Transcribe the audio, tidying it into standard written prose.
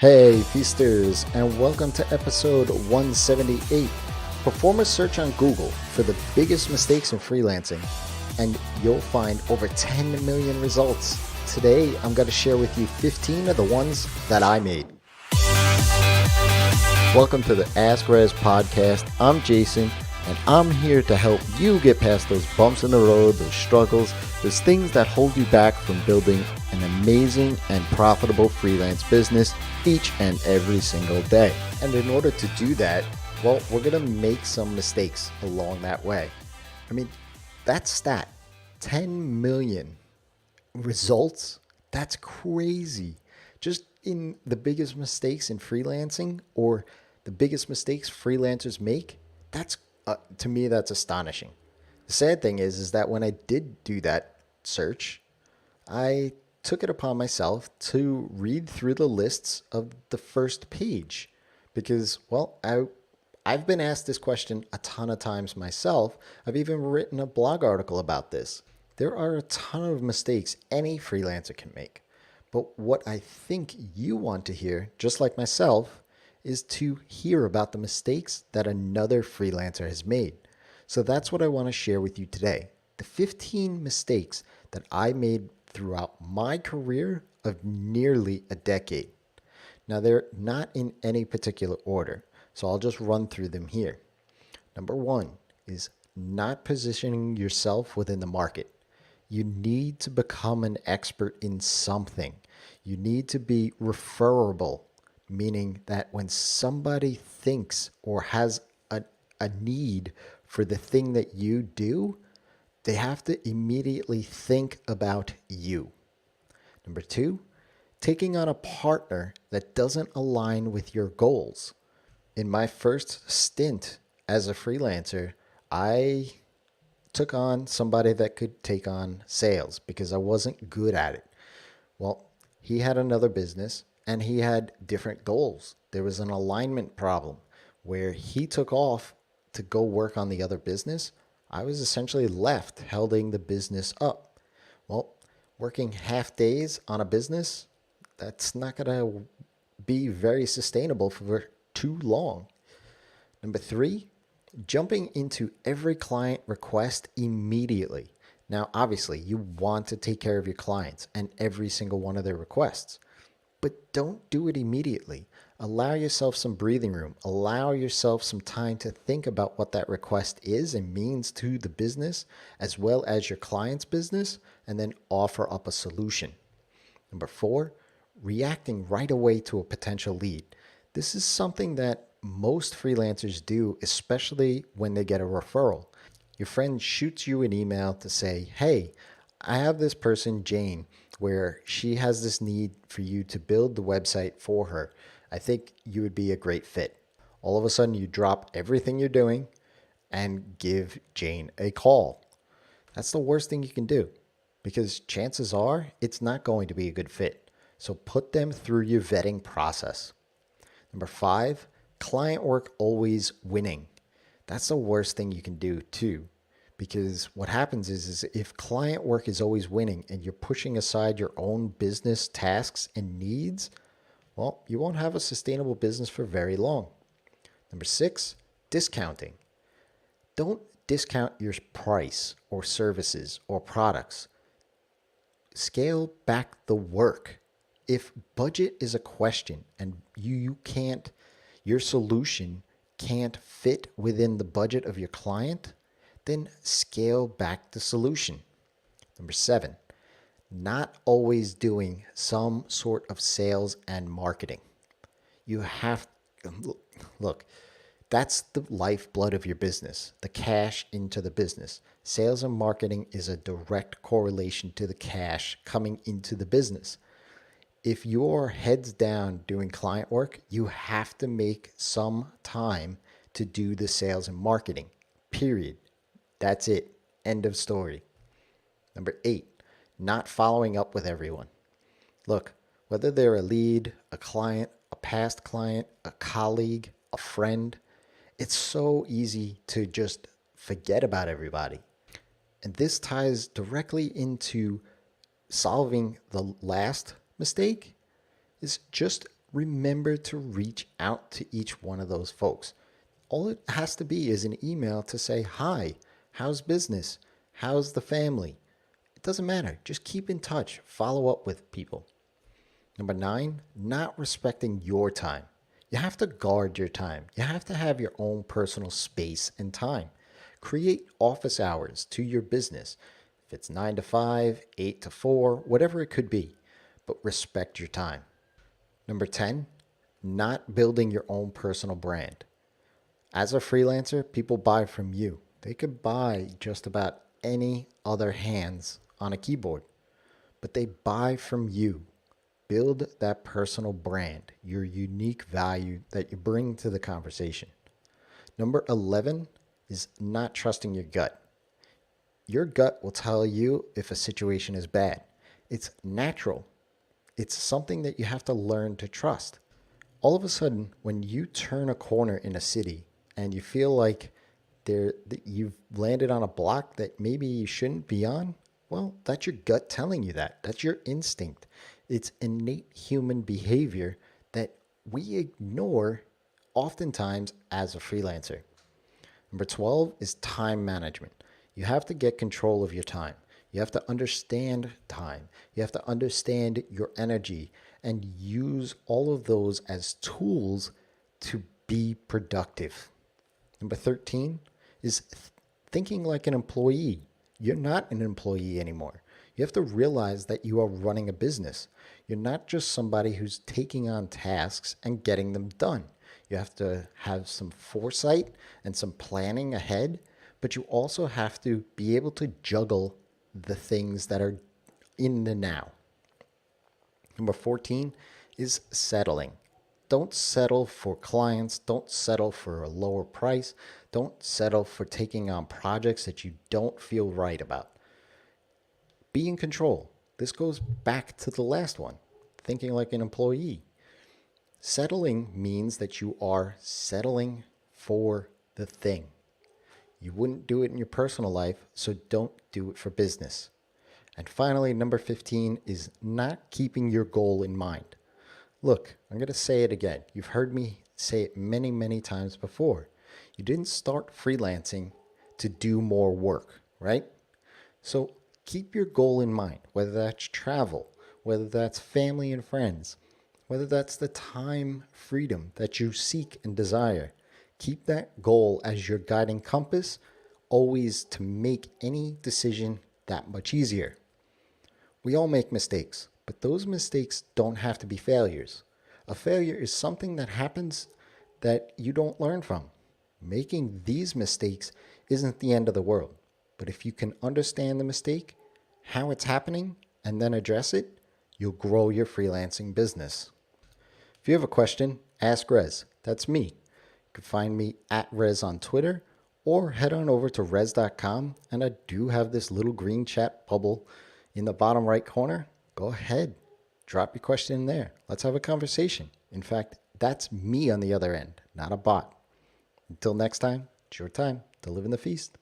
Hey, feasters, and welcome to episode 178. Perform a search on Google for the biggest mistakes in freelancing, and you'll find over 10 million results. Today, I'm going to share with you 15 of the ones that I made. Welcome to the Ask Rezzz podcast. I'm Jason, and I'm here to help you get past those bumps in the road, those struggles, those things that hold you back from building an amazing and profitable freelance business each and every single day. And in order to do that, well, we're going to make some mistakes along that way. I mean, that stat, 10 million results, that's crazy. Just in the biggest mistakes in freelancing or the biggest mistakes freelancers make, that's to me, that's astonishing. The sad thing is that when I did do that search, I took it upon myself to read through the lists of the first page because, well, I've been asked this question a ton of times myself. I've even written a blog article about this. There are a ton of mistakes any freelancer can make. But what I think you want to hear, just like myself, is to hear about the mistakes that another freelancer has made. So that's what I want to share with you today. The 15 mistakes that I made throughout my career of nearly a decade. Now, they're not in any particular order, so I'll just run through them here. Number one is not positioning yourself within the market. You need to become an expert in something. You need to be referable, meaning that when somebody thinks or has a need for the thing that you do, they have to immediately think about you. Number two, taking on a partner that doesn't align with your goals. In my first stint as a freelancer, I took on somebody that could take on sales because I wasn't good at it. Well, he had another business and he had different goals. There was an alignment problem where he took off to go work on the other business. I was essentially left holding the business up. Well, working half days on a business, that's not going to be very sustainable for too long. Number three, jumping into every client request immediately. Now, obviously, you want to take care of your clients and every single one of their requests, but don't do it immediately. Allow yourself some breathing room. Allow yourself some time to think about what that request is and means to the business, as well as your client's business, and then offer up a solution. Number four, reacting right away to a potential lead. This is something that most freelancers do, especially when they get a referral. Your friend shoots you an email to say, hey, I have this person, Jane, where she has this need for you to build the website for her. I think you would be a great fit. All of a sudden, you drop everything you're doing and give Jane a call. That's the worst thing you can do because chances are it's not going to be a good fit. So put them through your vetting process. Number five, client work always winning. That's the worst thing you can do too. Because what happens is if client work is always winning and you're pushing aside your own business tasks and needs, well, you won't have a sustainable business for very long. Number six, discounting. Don't discount your price or services or products. Scale back the work. If budget is a question and your solution can't fit within the budget of your client, then scale back the solution. Number seven, not always doing some sort of sales and marketing. You have, look, that's the lifeblood of your business, the cash into the business. Sales and marketing is a direct correlation to the cash coming into the business. If you're heads down doing client work, you have to make some time to do the sales and marketing, period. That's it. End of story. Number eight, not following up with everyone. Look, whether they're a lead, a client, a past client, a colleague, a friend, it's so easy to just forget about everybody. And this ties directly into solving the last mistake is just remember to reach out to each one of those folks. All it has to be is an email to say, hi, how's business? How's the family? It doesn't matter. Just keep in touch. Follow up with people. Number 9, not respecting your time. You have to guard your time. You have to have your own personal space and time. Create office hours to your business. If it's 9 to 5, 8 to 4, whatever it could be, but respect your time. Number 10, not building your own personal brand. As a freelancer, people buy from you. They could buy just about any other hands on a keyboard, but they buy from you. Build that personal brand, your unique value that you bring to the conversation. Number 11 is not trusting your gut. Your gut will tell you if a situation is bad. It's natural. It's something that you have to learn to trust. All of a sudden, when you turn a corner in a city and you feel like you've landed on a block that maybe you shouldn't be on, well, that's your gut telling you that. That's your instinct. It's innate human behavior that we ignore oftentimes as a freelancer. Number 12 is time management. You have to get control of your time. You have to understand time. You have to understand your energy and use all of those as tools to be productive. Number 13 is thinking like an employee. You're not an employee anymore. You have to realize that you are running a business. You're not just somebody who's taking on tasks and getting them done. You have to have some foresight and some planning ahead, but you also have to be able to juggle the things that are in the now. Number 14 is settling. Don't settle for clients. Don't settle for a lower price. Don't settle for taking on projects that you don't feel right about. Be in control. This goes back to the last one, thinking like an employee. Settling means that you are settling for the thing. You wouldn't do it in your personal life, so don't do it for business. And finally, number 15 is not keeping your goal in mind. Look, I'm going to say it again. You've heard me say it many, many times before. You didn't start freelancing to do more work, right? So keep your goal in mind, whether that's travel, whether that's family and friends, whether that's the time freedom that you seek and desire. Keep that goal as your guiding compass, always to make any decision that much easier. We all make mistakes, but those mistakes don't have to be failures. A failure is something that happens that you don't learn from. Making these mistakes isn't the end of the world, but if you can understand the mistake, how it's happening, and then address it, you'll grow your freelancing business. If you have a question, ask Rezzz. That's me. You can find me at Rezzz on Twitter, or head on over to Rezzz.com, and I do have this little green chat bubble in the bottom right corner. Go ahead, drop your question in there. Let's have a conversation. In fact, that's me on the other end, not a bot. Until next time, it's your time to live in the feast.